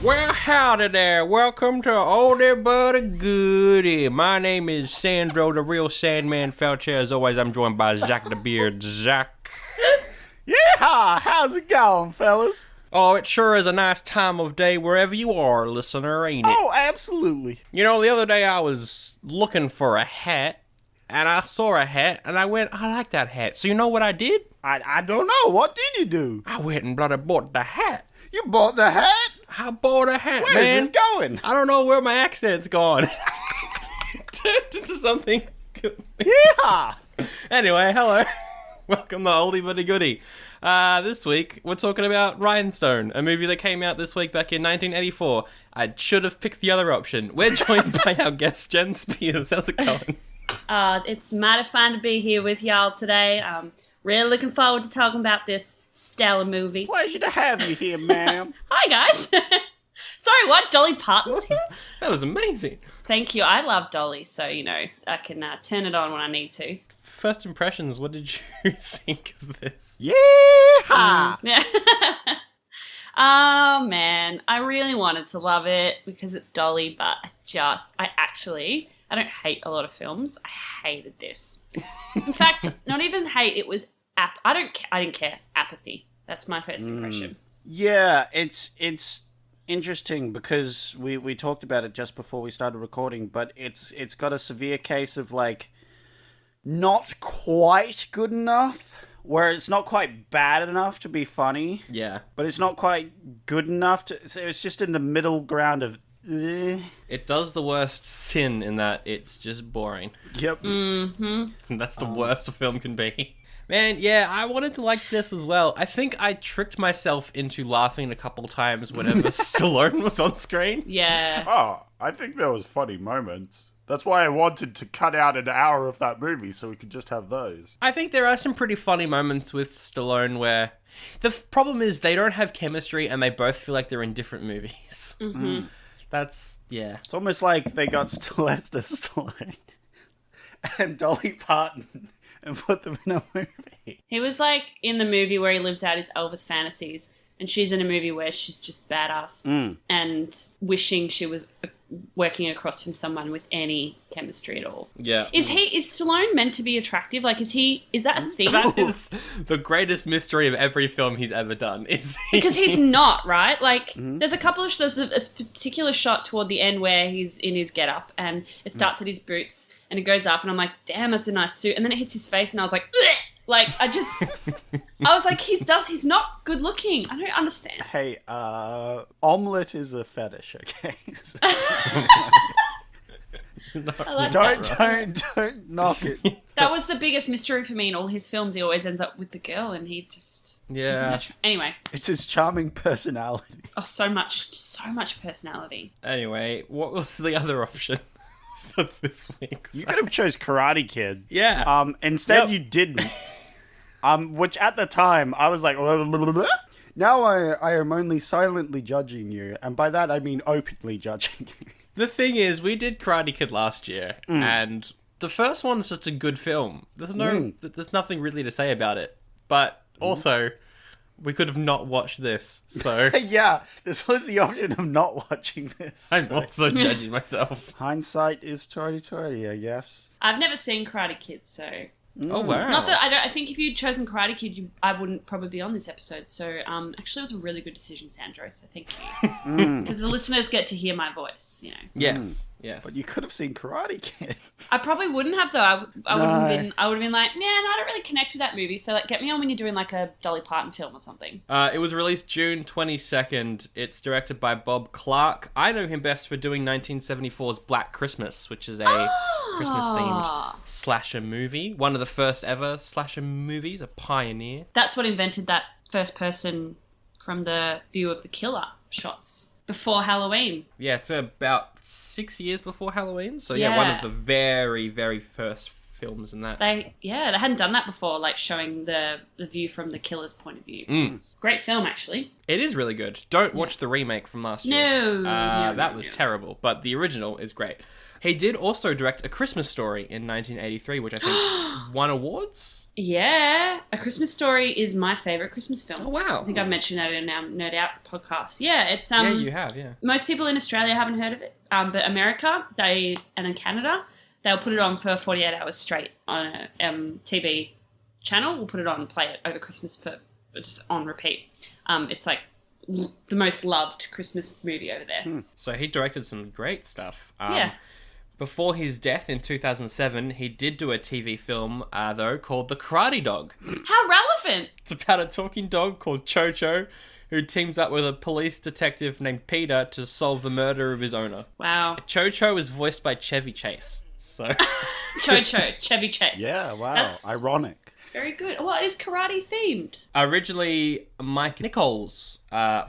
Well, howdy there. Welcome to Oldie but a Goodie. My name is Sandro, the real Sandman Falce. As always, I'm joined by Zach the Beard. Zach. Yeah, how's it going, fellas? Oh, it sure is a nice time of day wherever you are, listener, ain't it? Oh, absolutely. You know, the other day I was looking for a hat, and I saw a hat, and I went, I like that hat. So you know what I did? I don't know. What did you do? I went and bloody bought the hat. You bought the hat? I bought a hat, Where's man. this going? I don't know where my accent's gone. Turned into something. Yeah. Anyway, hello. Welcome to Oldie but a Goodie. This week, we're talking about Rhinestone, a movie that came out this week back in 1984. I should have picked the other option. We're joined by our guest, Jen Speirs. How's it going? It's mighty fun to be here with y'all today. Really looking forward to talking about this stellar movie. Pleasure to have you here, ma'am. Hi, guys. Sorry, what? Dolly Parton's here? That was amazing. Thank you. I love Dolly, so, you know, I can turn it on when I need to. First impressions, what did you think of this? Yeah. Yeah. Oh, man. I really wanted to love it because it's Dolly, but I don't hate a lot of films. I hated this. In fact, not even hate, it was I didn't care. Apathy. That's my first impression. Yeah, it's interesting because we talked about it just before we started recording, but it's got a severe case of like not quite good enough, where it's not quite bad enough to be funny. Yeah. But it's not quite good enough to. So it's just in the middle ground of. It does the worst sin in that it's just boring. Yep. Mm-hmm. And that's the worst a film can be. Man, yeah, I wanted to like this as well. I think I tricked myself into laughing a couple times whenever Stallone was on screen. Yeah. Oh, I think there was funny moments. That's why I wanted to cut out an hour of that movie so we could just have those. I think there are some pretty funny moments with Stallone where the problem is they don't have chemistry and they both feel like they're in different movies. Mm-hmm. That's, yeah. It's almost like they got Sylvester Stallone and Dolly Parton and put them in a movie. He was like in the movie where he lives out his Elvis fantasies, and she's in a movie where she's just badass and wishing she was working across from someone with any chemistry at all. Yeah. Is Stallone meant to be attractive? Like, is that a thing? That is the greatest mystery of every film he's ever done. Because he's not, right? Like, there's a particular shot toward the end where he's in his getup and it starts at his boots and it goes up and I'm like, damn, that's a nice suit. And then it hits his face and I was like, ugh! Like, I was like, he's not good looking. I don't understand. Hey, omelette is a fetish, okay? I like that. Don't knock it. That was the biggest mystery for me in all his films. He always ends up with the girl and he just... Yeah. Anyway. It's his charming personality. Oh, so much personality. Anyway, what was the other option for this week? You could have chose Karate Kid. Yeah. Instead you didn't. Which at the time, I was like... Now I am only silently judging you. And by that, I mean openly judging you. The thing is, we did Karate Kid last year, and the first one's just a good film. There's nothing really to say about it. But also, we could have not watched this, so... Yeah, this was the option of not watching this. I'm also judging myself. Hindsight is 20/20, I guess. I've never seen Karate Kid, so... Oh, wow. Not that I think if you'd chosen Karate Kid, I wouldn't probably be on this episode. So, actually, it was a really good decision, Sandro. So, thank you, because the listeners get to hear my voice. You know. Yes. But you could have seen Karate Kid. I probably wouldn't have though. I would have been like, no, I don't really connect with that movie. So, like, get me on when you're doing like a Dolly Parton film or something. It was released June 22nd. It's directed by Bob Clark. I know him best for doing 1974's Black Christmas, which is a Christmas-themed slasher movie. One of the first ever slasher movies, a pioneer. That's what invented that first person from the view of the killer shots before Halloween. Yeah, it's about 6 years before Halloween. So yeah, one of the very, very first films in that. They hadn't done that before, like showing the view from the killer's point of view. Great film, actually. It is really good. Don't watch the remake from last year. No, that was terrible, but the original is great. He did also direct A Christmas Story in 1983, which I think won awards. Yeah, A Christmas Story is my favourite Christmas film. Oh, wow. I think I've mentioned that in our Nerd Out podcast. Yeah, it's Yeah, you have, yeah. most people in Australia haven't heard of it, but America, and in Canada, they'll put it on for 48 hours straight on a TV channel. We'll put it on and play it over Christmas for just on repeat. It's like the most loved Christmas movie over there. So he directed some great stuff. Yeah. Before his death in 2007, he did do a TV film, though, called The Karate Dog. How relevant! It's about a talking dog called Cho-Cho, who teams up with a police detective named Peter to solve the murder of his owner. Wow. Cho-Cho is voiced by Chevy Chase. So Cho-Cho, Chevy Chase. Yeah, wow. That's- Ironic. Very good. Well, it is karate themed. Originally, Mike Nichols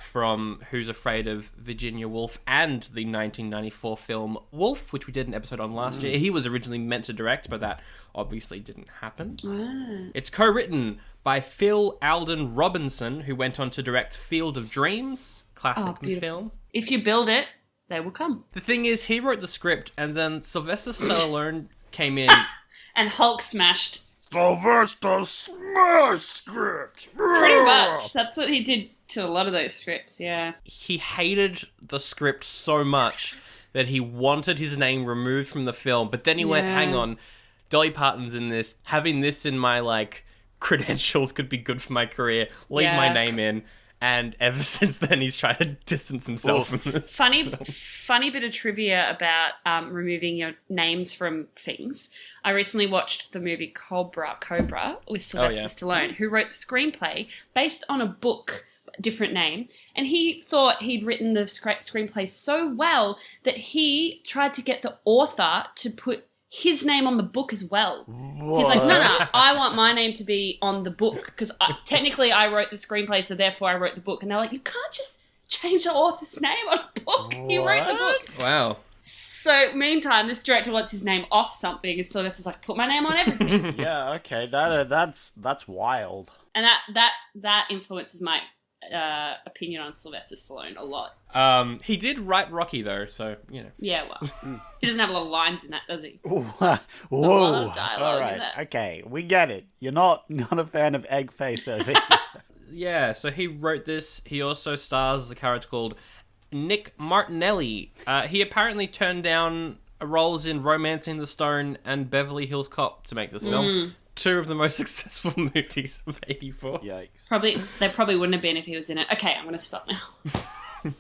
from Who's Afraid of Virginia Woolf and the 1994 film Wolf, which we did an episode on last year. He was originally meant to direct, but that obviously didn't happen. It's co-written by Phil Alden Robinson, who went on to direct Field of Dreams, classic film. If you build it, they will come. The thing is, he wrote the script, and then Sylvester Stallone came in. And Hulk smashed. Sylvester smash script. Pretty much. That's what he did to a lot of those scripts, yeah. He hated the script so much that he wanted his name removed from the film, but then he went, hang on, Dolly Parton's in this, having this in my, like, credentials could be good for my career, leave my name in, and ever since then he's tried to distance himself from this Funny bit of trivia about removing your names from things. I recently watched the movie Cobra with Sylvester Stallone, who wrote the screenplay based on a book, different name, and he thought he'd written the screenplay so well that he tried to get the author to put his name on the book as well. What? He's like, no, I want my name to be on the book because technically I wrote the screenplay, so therefore I wrote the book. And they're like, you can't just change the author's name on a book. He wrote the book. Wow. So, meantime, this director wants his name off something, and Sylvester's like, put my name on everything. Yeah, okay, that's wild. And that influences my opinion on Sylvester Stallone a lot. He did write Rocky, though, so, you know. Yeah, well, he doesn't have a lot of lines in that, does he? Whoa. A lot of dialogue All in right, that. okay, we get it. You're not a fan of Eggface over here. Yeah, so he wrote this. He also stars as a character called Nick Martinelli. He apparently turned down roles in Romancing the Stone and Beverly Hills Cop to make this film. Two of the most successful movies of 84. Yikes. They probably wouldn't have been if he was in it. Okay, I'm going to stop now.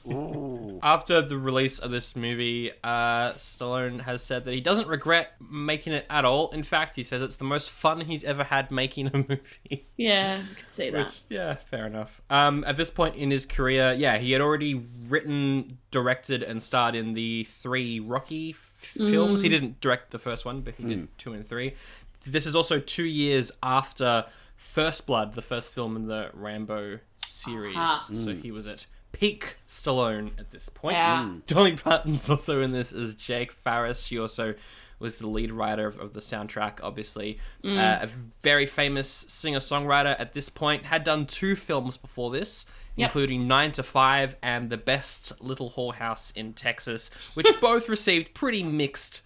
Ooh. After the release of this movie, Stallone has said that he doesn't regret making it at all. In fact, he says it's the most fun he's ever had making a movie. Yeah, I could see that. Which, yeah, fair enough. At this point in his career, he had already written, directed, and starred in the 3 Rocky films. He didn't direct the first one, but he did 2 and 3. This is also 2 years after First Blood, the first film in the Rambo series. So he was at peak Stallone at this point. Yeah. Dolly Parton's also in this as Jake Farris. She also was the lead writer of the soundtrack, obviously. A very famous singer-songwriter at this point. Had done 2 films before this, including 9 to 5 and The Best Little Whorehouse in Texas, which both received pretty mixed,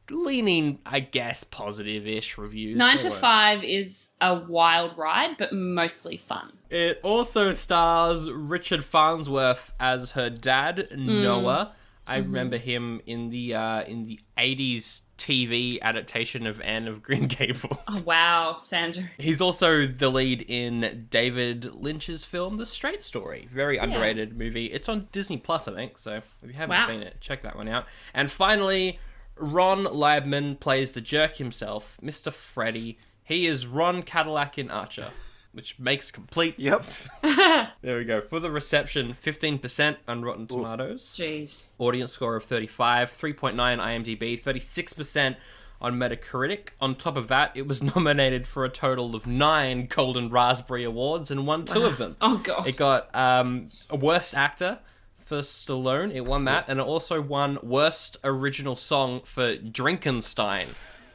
leaning, I guess, positive-ish reviews. 9 to 5 is a wild ride, but mostly fun. It also stars Richard Farnsworth as her dad, Noah. I remember him in the 80s TV adaptation of Anne of Green Gables. Oh, wow, Sandro. He's also the lead in David Lynch's film, The Straight Story. Very underrated movie. It's on Disney Plus, I think, so if you haven't seen it, check that one out. And finally, Ron Liebman plays the jerk himself, Mr. Freddy. He is Ron Cadillac in Archer, which makes complete sense. There we go. For the reception, 15% on Rotten Tomatoes. Jeez. Audience score of 35, 3.9 IMDb, 36% on Metacritic. On top of that, it was nominated for a total of 9 Golden Raspberry Awards and won 2 of them. Oh, God. It got a Worst Actor for Stallone. It won that, and it also won Worst Original Song for Drinkenstein,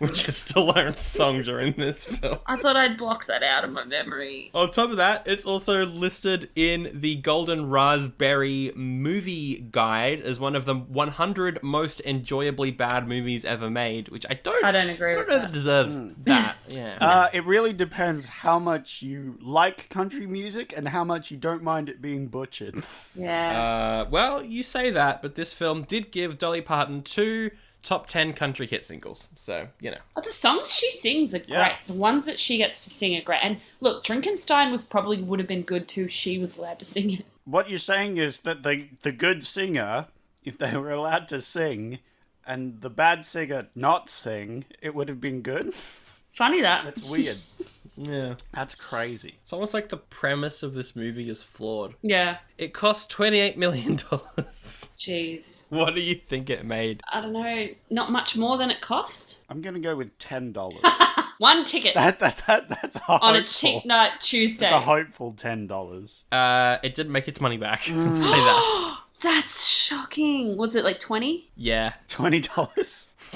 which is Stallone's song during this film. I thought I'd block that out of my memory. On top of that, it's also listed in the Golden Raspberry Movie Guide as one of the 100 most enjoyably bad movies ever made, which I don't agree with know that. if it deserves that. Yeah. It really depends how much you like country music and how much you don't mind it being butchered. Yeah. Well, you say that, but this film did give Dolly Parton 2 top 10 country hit singles. So, The songs she sings are great. Yeah. The ones that she gets to sing are great. And look, Drinkenstein would have been good too. She was allowed to sing it. What you're saying is that the good singer, if they were allowed to sing, and the bad singer not sing, it would have been good? Funny that. That's weird. yeah. That's crazy. It's almost like the premise of this movie is flawed. Yeah. It cost $28 million. Jeez. What do you think it made? I don't know. Not much more than it cost. I'm going to go with $10. One ticket That's a hopeful. on a cheap night Tuesday. That's a hopeful $10. It didn't make its money back. Say that. That's shocking. Was it like 20? Yeah. $20.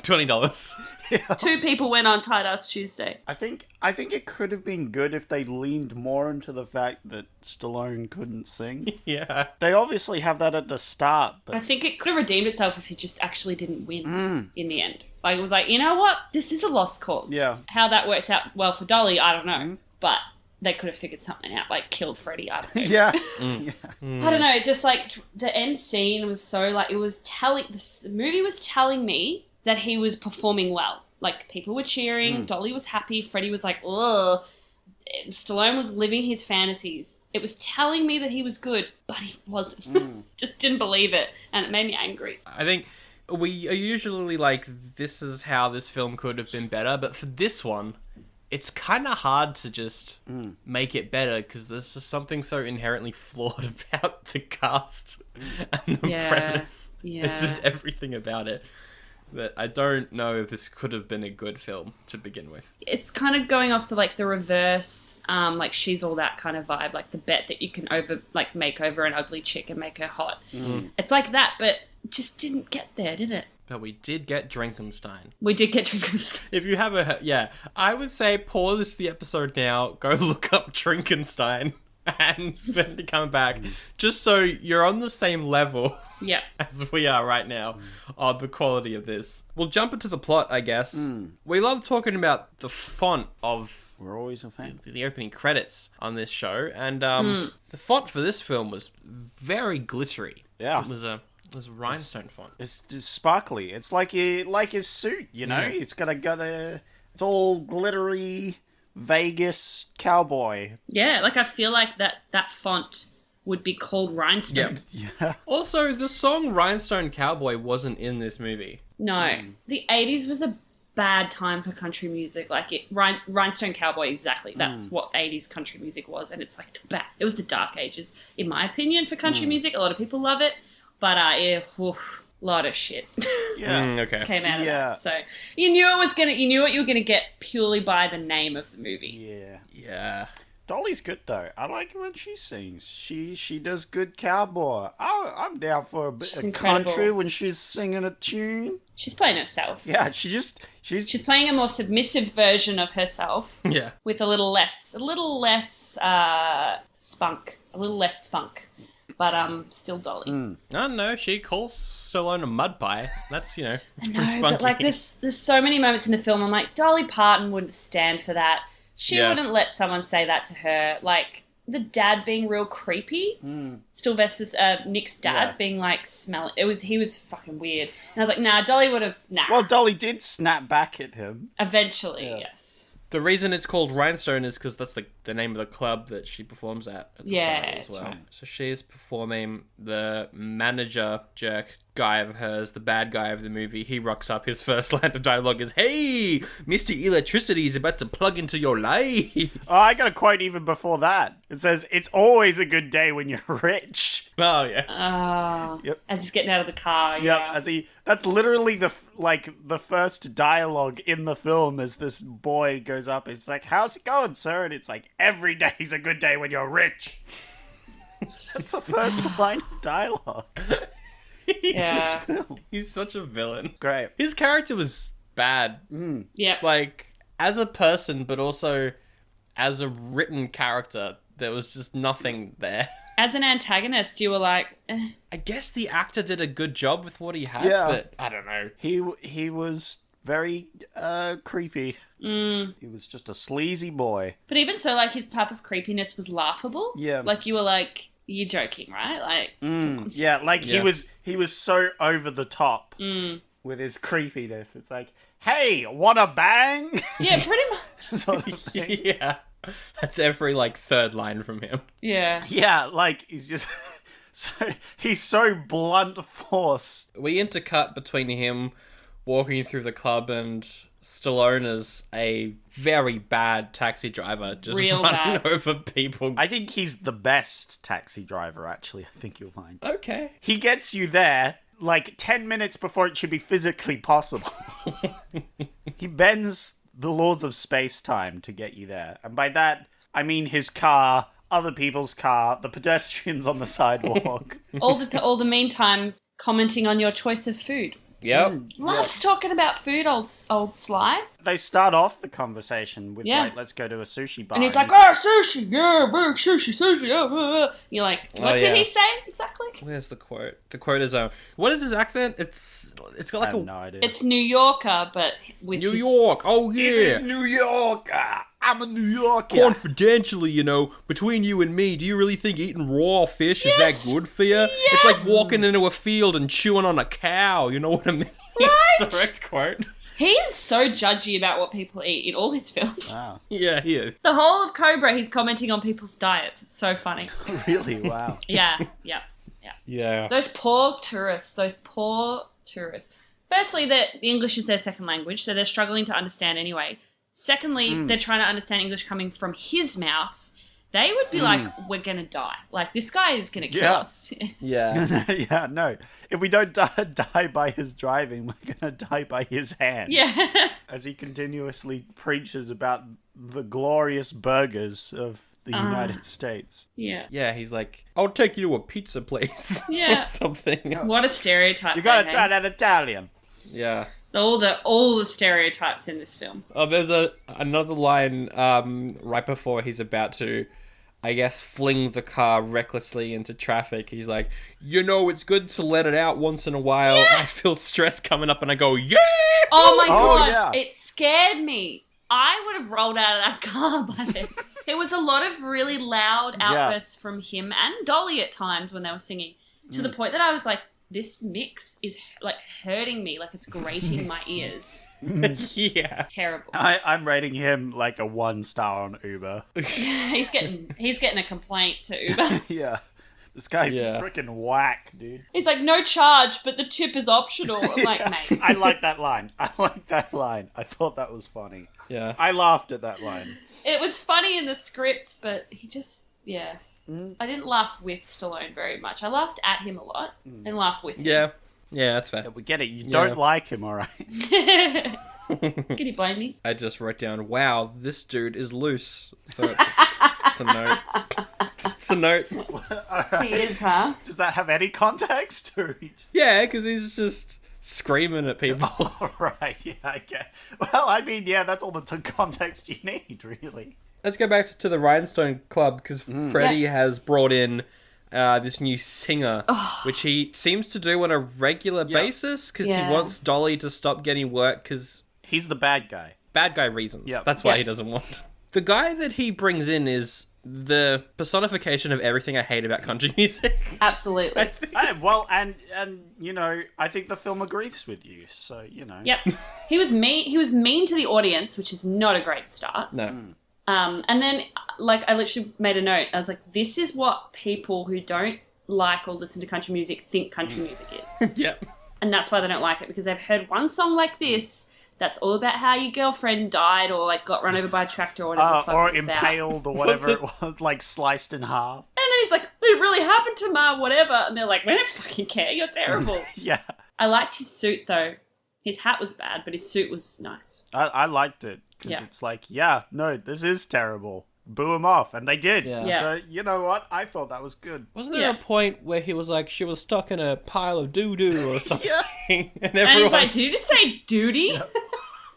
$20. 2 people went on Tight Ass Tuesday. I think it could have been good if they leaned more into the fact that Stallone couldn't sing. Yeah. They obviously have that at the start, I but think it could have redeemed itself if it just actually didn't win in the end. Like, it was like, you know what? This is a lost cause. Yeah. How that works out well for Dolly, I don't know. But they could have figured something out, like killed Freddie, I don't know. yeah. I don't know, it just like, the end scene was so like, it was the movie was telling me that he was performing well. Like, people were cheering, Dolly was happy, Freddie was like, ugh. Stallone was living his fantasies. It was telling me that he was good, but he wasn't. Just didn't believe it, and it made me angry. I think we are usually like, this is how this film could have been better, but for this one, it's kind of hard to just make it better because there's just something so inherently flawed about the cast and the premise. Yeah. It's just everything about it. That I don't know if this could have been a good film to begin with. It's kind of going off the like the reverse, like She's All That kind of vibe, like the bet that you can make over an ugly chick and make her hot. It's like that, but it just didn't get there, did it? But we did get Drinkenstein. We did get Drinkenstein. If you have I would say pause the episode now, go look up Drinkenstein, and then come back, just so you're on the same level Yeah. as we are right now on the quality of this. We'll jump into the plot, I guess. We love talking about the font of We're always a fan. the opening credits on this show, and the font for this film was very glittery. Yeah. It was a rhinestone font. It's just sparkly. It's like his suit, you know? Yeah. It's got it's all glittery Vegas cowboy. Yeah, like I feel like that font would be called Rhinestone. Yeah. Also, the song Rhinestone Cowboy wasn't in this movie. No. The 80s was a bad time for country music. Like Rhinestone Cowboy, exactly. That's what 80s country music was, and it's like it was the dark ages, in my opinion, for country music. A lot of people love it, but a lot of shit Yeah. Okay. came out of Yeah. that. So you knew what you were gonna get purely by the name of the movie. Yeah. Yeah. Dolly's good though. I like it when she sings. She does good cowboy. I'm down for a bit She's of incredible. country when she's singing a tune. She's playing herself. Yeah, she's She's playing a more submissive version of herself Yeah. with a little less spunk, but still Dolly. I don't know. She calls Stallone a mud pie. That's, it's pretty No, spunky. but like there's so many moments in the film. I'm like, Dolly Parton wouldn't stand for that. She Yeah. wouldn't let someone say that to her. Like the dad being real creepy. Sylvester's Nick's dad Yeah. being like smelling. He was fucking weird. And I was like, nah, Dolly would have Well, Dolly did snap back at him. eventually, yes. The reason it's called Rhinestone is because that's the name of the club that she performs at the Yeah, start as that's well. right. So she's performing. The manager jerk guy of hers, the bad guy of the movie, he rocks up. His first line of dialogue is, "Hey, Mr. Electricity is about to plug into your life." Oh, I got a quote even before that. It says, "It's always a good day when you're rich." Oh, yeah. Oh, Yep. and just getting out of the car. Yeah, Yeah. that's literally the first dialogue in the film as this boy goes up. It's like, "How's it going, sir?" And it's like, "Every day's a good day when you're rich." That's the first line of dialogue. Yeah. He's such a villain. Great. His character was bad. Yeah. Like, as a person, but also as a written character, there was just nothing there. As an antagonist, you were like, I guess the actor did a good job with what he had, but I don't know. He was very creepy. He was just a sleazy boy. But even so, like, his type of creepiness was laughable. Yeah. Like, you were like, you're joking, right? Like, Yeah, like Yeah. he was so over the top with his creepiness. It's like, hey, wanna bang? yeah, pretty much. sort of thing. Yeah. That's every, like, third line from him. Yeah. Yeah, like he's just he's so blunt force. We intercut between him walking through the club and Stallone as a very bad taxi driver, just Real running bad. over people. I think he's the best taxi driver, actually. I think you'll find. Okay. He gets you there like 10 minutes before it should be physically possible. He bends the laws of space-time to get you there. And by that, I mean his car, other people's car, the pedestrians on the sidewalk. All the meantime, commenting on your choice of food. Yep. Loves talking about food, old Sly. They start off the conversation with, Yeah. like, let's go to a sushi bar. And he's like, oh, sushi, yeah, big sushi. You're like, what Oh, did yeah. he say exactly? Where's the quote? The quote is, what is his accent? It's got I like have a no idea. It's New Yorker, but with New his... York. Oh yeah. New Yorker. I'm a New Yorker. Confidentially, between you and me, do you really think eating raw fish is that good for you? It's like walking into a field and chewing on a cow. You know what I mean? Right? Direct quote. He is so judgy about what people eat in all his films. Wow. Yeah, he is. The whole of Cobra, he's commenting on people's diets. It's so funny. Really? Wow. Yeah. Yeah. Those poor tourists. Firstly, that English is their second language, so they're struggling to understand anyway. Secondly, they're trying to understand English coming from his mouth. They would be like, we're going to die. Like, this guy is going to kill us. Yeah. Yeah, no. If we don't die by his driving, we're going to die by his hand. Yeah. As he continuously preaches about the glorious burgers of the United States. Yeah. Yeah, he's like, I'll take you to a pizza place. Yeah. Or something. What a stereotype. You gotta they try have. that Italian. Yeah. All the stereotypes in this film. Oh, there's another line right before he's about to, I guess, fling the car recklessly into traffic. He's like, it's good to let it out once in a while. Yeah. I feel stress coming up and I go, yeah! Oh my Oh, god, yeah. it scared me. I would have rolled out of that car by then. There was a lot of really loud outbursts from him and Dolly at times when they were singing, to the point that I was like, this mix is like hurting me, like it's grating my ears. Yeah. Terrible. I'm rating him like a 1 star on Uber. He's getting a complaint to Uber. Yeah. This guy's Yeah. freaking whack, dude. He's like, no charge, but the tip is optional. I'm like, mate. I like that line. I thought that was funny. Yeah. I laughed at that line. It was funny in the script, but he just, I didn't laugh with Stallone very much. I laughed at him a lot and laughed with him. Yeah. Yeah, that's fair. Yeah, we get it. You don't like him, all right? Can you blame me? I just wrote down, wow, this dude is loose. So it's a note. It's a note. He is, huh? Does that have any context? Or Yeah, because he's just screaming at people. all right, yeah, I get. Well, I mean, yeah, that's all the context you need, really. Let's go back to the Rhinestone Club, because Freddie Yes. has brought in this new singer, which he seems to do on a regular basis, because Yeah. he wants Dolly to stop getting work, because He's the bad guy. bad guy reasons. Yep. That's why Yep. he doesn't want. The guy that he brings in is the personification of everything I hate about country music. Absolutely. Well, and I think the film agrees with you. So Yep. He was mean. He was mean to the audience, which is not a great start. No. And then, like, I literally made a note. I was like, this is what people who don't like or listen to country music think country music is. Yep. And that's why they don't like it, because they've heard one song like this that's all about how your girlfriend died or, like, got run over by a tractor or whatever the fuck or it's about. impaled or whatever it was, like sliced in half. And then he's like, it really happened to Ma, whatever. And they're like, we don't fucking care. You're terrible. Yeah, I liked his suit, though. His hat was bad, but his suit was nice. I liked it because Yeah. it's like, no, this is terrible. Boo him off, and they did. Yeah. So you know what? I thought that was good. Wasn't there Yeah. a point where he was like, she was stuck in a pile of doo-doo or something? And And everyone... he's like, did you just say duty?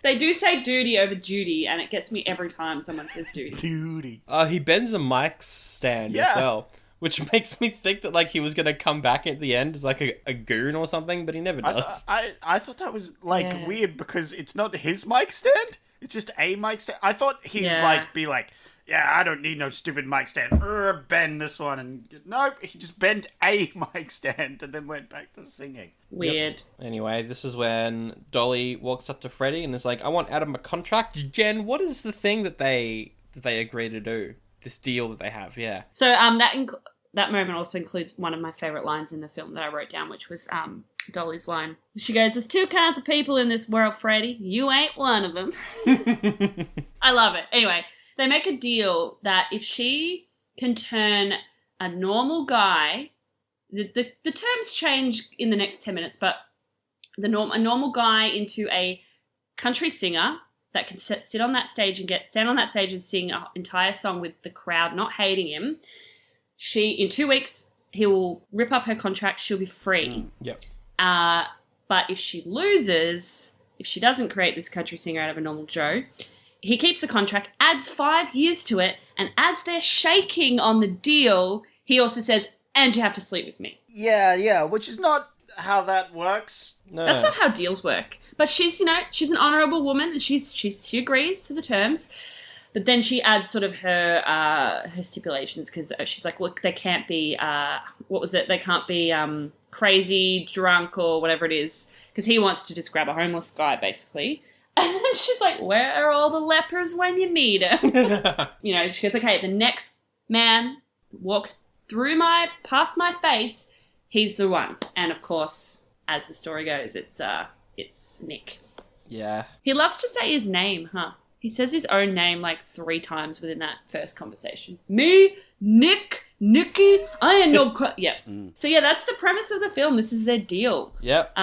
They do say duty over duty, and it gets me every time someone says duty. Duty. He bends a mic stand as well, which makes me think that like he was gonna come back at the end as like a goon or something, but he never does. I thought that was like weird because it's not his mic stand. It's just a mic stand. I thought he'd like be like, yeah, I don't need no stupid mic stand. Bend this one. And nope, he just bent a mic stand and then went back to singing. Weird. Yep. Anyway, this is when Dolly walks up to Freddie and is like, I want out of my contract. Jen, what is the thing that they agree to do? This deal that they have, yeah. So that moment also includes one of my favourite lines in the film that I wrote down, which was Dolly's line. She goes, there's two kinds of people in this world, Freddie. You ain't one of them. I love it. Anyway, they make a deal that if she can turn a normal guy, the terms change in the next 10 minutes, but a normal guy into a country singer that can stand on that stage and sing an entire song with the crowd not hating him, in 2 weeks, he will rip up her contract. She'll be free. Yep. But if she loses, if she doesn't create this country singer out of a normal Joe, he keeps the contract, adds 5 years to it, and as they're shaking on the deal, he also says, and you have to sleep with me. Yeah, which is not how that works. No. That's not how deals work. But she's an honourable woman, and she agrees to the terms. But then she adds sort of her stipulations because she's like, look, they can't be, they can't be crazy, drunk, or whatever it is, because he wants to just grab a homeless guy, basically. And then she's like, where are all the lepers when you need them? She goes, okay, the next man walks past my face, he's the one. And of course, as the story goes, it's Nick. Yeah. He loves to say his name, huh? He says his own name like 3 times within that first conversation. Me, Nick, Nicky, I ain't no... Yeah. So yeah, that's the premise of the film. This is their deal. Yep.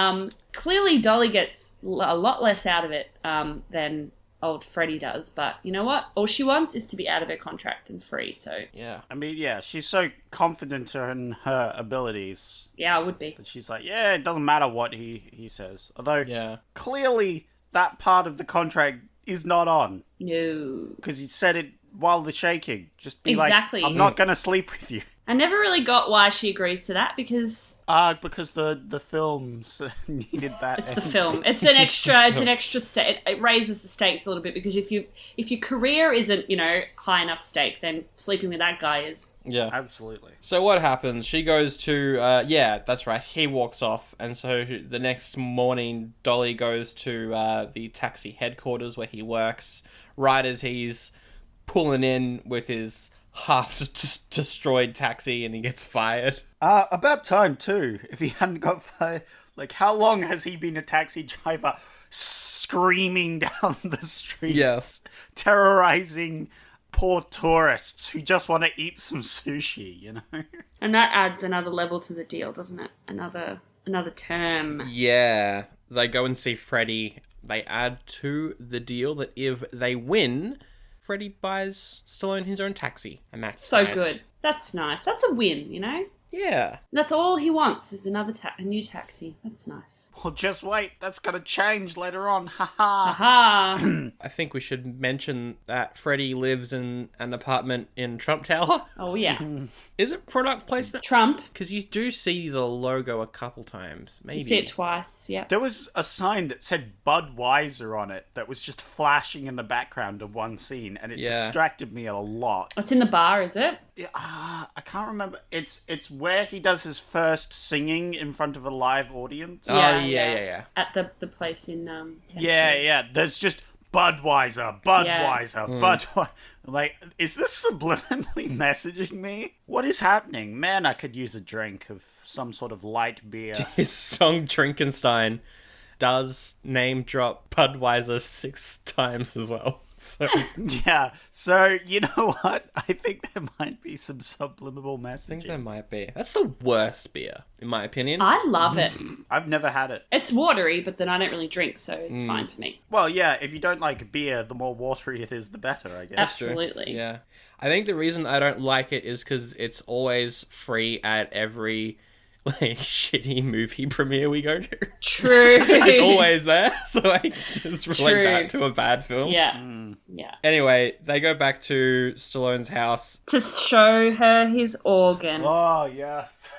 Clearly Dolly gets a lot less out of it than old Freddie does. But you know what? All she wants is to be out of her contract and free. So yeah. I mean, yeah, she's so confident in her abilities. Yeah, I would be. That she's like, yeah, it doesn't matter what he says. Although, clearly that part of the contract is not on. No. Because he said it while the shaking. Just be exactly. like, I'm not going to sleep with you. I never really got why she agrees to that because... Because the films needed that. It's the film. It's an extra stake. It raises the stakes a little bit because if your career isn't, high enough stake, then sleeping with that guy is. Yeah. Absolutely. So what happens? She goes to, that's right, he walks off, and so the next morning, Dolly goes to the taxi headquarters where he works, right as he's pulling in with his half-destroyed taxi and he gets fired. About time, too, if he hadn't got fired. Like, how long has he been a taxi driver screaming down the streets, terrorizing poor tourists who just want to eat some sushi, And that adds another level to the deal, doesn't it? Another term. Yeah. They go and see Freddie. They add to the deal that if they win, Freddie buys Stallone his own taxi. And that's so nice. Good. That's nice. That's a win, Yeah. That's all he wants is a new taxi. That's nice. Well, just wait. That's going to change later on. Ha ha. Aha. I think we should mention that Freddie lives in an apartment in Trump Tower. Oh, yeah. Is it product placement? Trump. Because you do see the logo a couple times. Maybe. You see it twice, yeah. There was a sign that said Budweiser on it that was just flashing in the background of one scene, and it distracted me a lot. It's in the bar, is it? Yeah, I can't remember. It's where he does his first singing in front of a live audience. Yeah. At the place in Tennessee. Yeah. There's just Budweiser. Budweiser. Like, is this subliminally messaging me? What is happening? Man, I could use a drink of some sort of light beer. His song Drinkenstein does name drop Budweiser 6 times as well. So. Yeah, so you know what? I think there might be some subliminal messaging. I think there might be. That's the worst beer, in my opinion. I love it. I've never had it. It's watery, but then I don't really drink, so it's fine for me. Well, yeah, if you don't like beer, the more watery it is, the better, I guess. Absolutely. Yeah. I think the reason I don't like it is because it's always free at every like shitty movie premiere we go to. True. It's always there, so I just relate True. that to a bad film. Yeah. Yeah. Anyway, they go back to Stallone's house. To show her his organ. Oh, yes.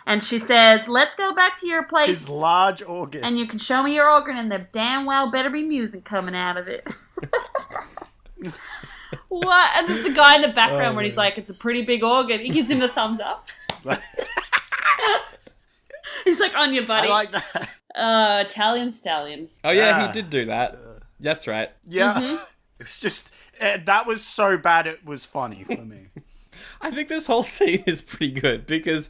And she says, let's go back to your place. His large organ. And you can show me your organ, and there damn well better be music coming out of it. What? And there's the guy in the background when he's like, it's a pretty big organ. He gives him the thumbs up. He's like, on your buddy. I like that. Italian stallion. Oh yeah, Yeah. he did do that. That's right. Yeah. It was just... that was so bad it was funny for me. I think this whole scene is pretty good because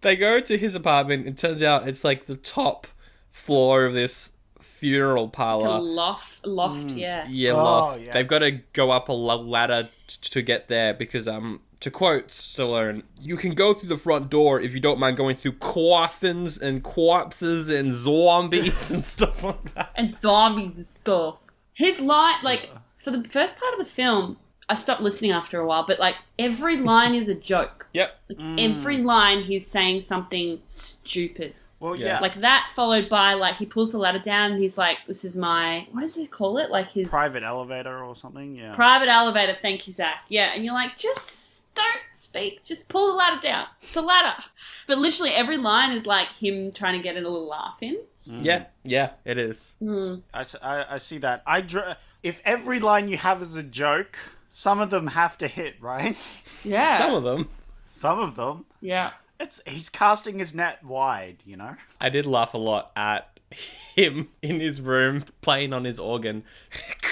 they go to his apartment. It turns out it's like the top floor of this funeral The parlor. loft, yeah. Yeah, Oh, loft. yeah. They've got to go up a ladder to get there because, to quote Stallone, you can go through the front door if you don't mind going through coffins and corpses and zombies and stuff like that. And zombies and stuff. His line, like, for the first part of the film, I stopped listening after a while, but, like, every line is a joke. Yep. Like, every line he's saying something stupid. Well, Yeah. yeah. Like that followed by, like, he pulls the ladder down and he's like, this is my, what does he call it? Like his Private elevator or something, yeah. private elevator. Thank you, Zach. Yeah. And you're like, just don't speak. Just pull the ladder down. It's a ladder. But literally every line is like him trying to get a little laugh in. Yeah, it is. I see that. If every line you have is a joke, some of them have to hit, right? Yeah. Some of them. Some of them. Yeah. He's casting his net wide, you know? I did laugh a lot at him in his room playing on his organ,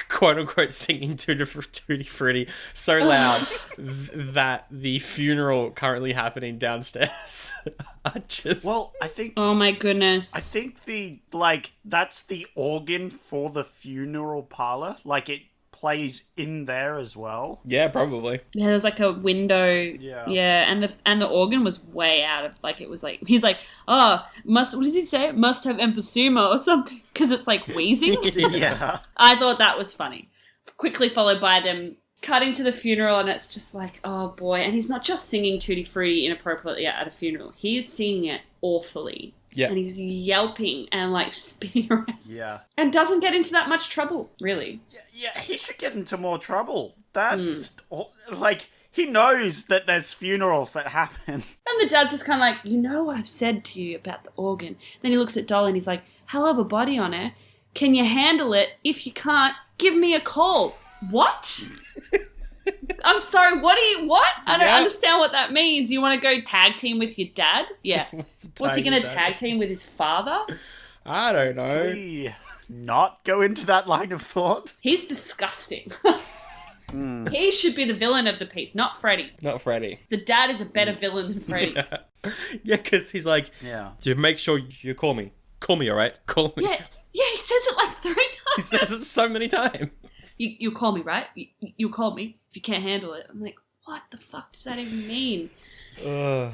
quote unquote singing Tutti Frutti so loud that the funeral currently happening downstairs. Well, I think Oh my goodness. that's the organ for the funeral parlor. Like it plays in there as well. Yeah, probably. Yeah, there's like a window. Yeah. Yeah, and the organ was way out of, like, it was like, he's like, oh, what does he say? Must have emphysema or something, because it's like wheezing. Yeah. I thought that was funny. Quickly followed by them cutting to the funeral, and it's just like, oh boy. And he's not just singing Tutti Frutti inappropriately at a funeral. He is singing it awfully. Yeah. And he's yelping and like spinning around. Yeah. And doesn't get into that much trouble, really. Yeah, he should get into more trouble. That's like he knows that there's funerals that happen. And the dad's just kind of like, you know what I've said to you about the organ. Then he looks at Dolly and he's like, hell of a body on her. Can you handle it? If you can't, give me a call. What? I'm sorry, what? I don't understand what that means. You want to go tag team with your dad? Yeah. What's he going to tag team with his father? I don't know. We not go into that line of thought. He's disgusting. He should be the villain of the piece, not Freddy. Not Freddy. The dad is a better villain than Freddy. Yeah, because he's like, Yeah. you make sure you call me. Call me, all right? Call me. Yeah, he says it like 3 times. He says it so many times. You call me, right? You call me if you can't handle it. I'm like, what the fuck does that even mean? Ugh,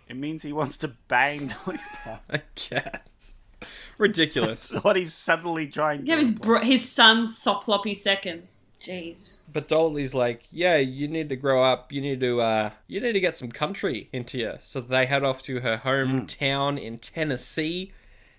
It means he wants to bang Dolly Parton. I guess. Ridiculous. That's what he's suddenly trying to Yeah, imply. his son's sopploppy seconds. Jeez. But Dolly's like, yeah, you need to grow up. You need to get some country into you. So they head off to her hometown in Tennessee,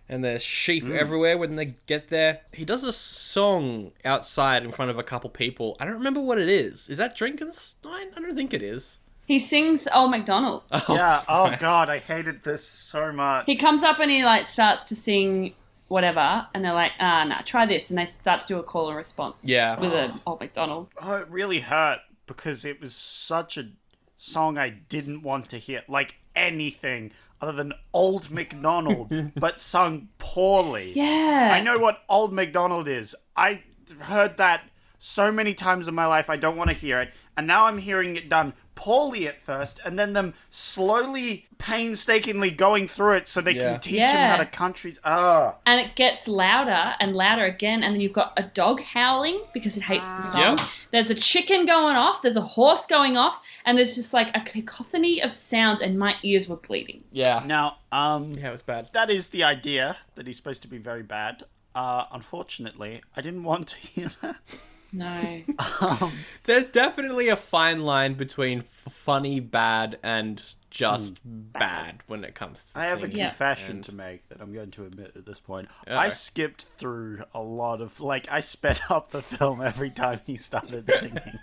and there's sheep everywhere when they get there. He does a song outside in front of a couple people. I don't remember what it is. Is that Drinkenstein? I don't think it is. He sings Old MacDonald. Yeah, oh right. god, I hated this so much. He comes up and he like starts to sing whatever, and they're like, nah, try this, and they start to do a call and response. Yeah. With an Old MacDonald. Oh, it really hurt because it was such a song I didn't want to hear. Like anything other than Old MacDonald, but sung poorly. Yeah. I know what Old MacDonald is. I heard that so many times in my life, I don't want to hear it. And now I'm hearing it done poorly at first, and then them slowly, painstakingly going through it so they can teach him how to country... And it gets louder and louder again, and then you've got a dog howling because it hates the song. Yep. There's a chicken going off, there's a horse going off, and there's just like a cacophony of sounds, and my ears were bleeding. Yeah. Now, Yeah, it was bad. that is the idea, that he's supposed to be very bad. Unfortunately, I didn't want to hear that. No. There's definitely a fine line between funny bad and just bad when it comes to I have a singing. confession And- to make that I'm going to admit at this point. Uh-oh. I skipped through a lot of, like, I sped up the film every time he started singing.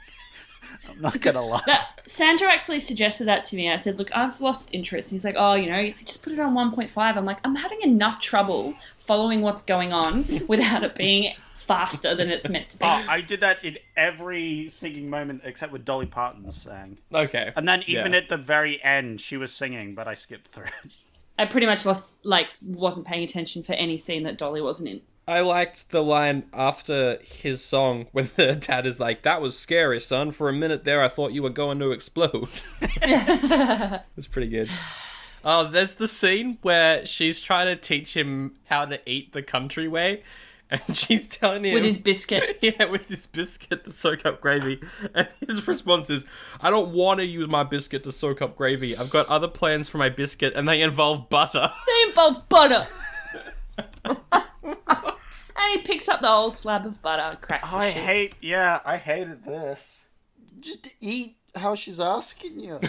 I'm not gonna lie. Sandro actually suggested that to me. I said, look, I've lost interest. And he's like, oh, just put it on 1.5. I'm like, I'm having enough trouble following what's going on without it being faster than it's meant to be. Oh, I did that in every singing moment except with Dolly Parton sang. Okay. And then even at the very end, she was singing, but I skipped through it. I pretty much wasn't paying attention for any scene that Dolly wasn't in. I liked the line after his song when the dad is like, that was scary, son. For a minute there, I thought you were going to explode. It's pretty good. Oh, there's the scene where she's trying to teach him how to eat the country way. And she's telling him... With his biscuit. Yeah, with his biscuit to soak up gravy. And his response is, I don't want to use my biscuit to soak up gravy. I've got other plans for my biscuit, and they involve butter. They involve butter. And he picks up the whole slab of butter and cracks the shits. I hated this. Just eat how she's asking you.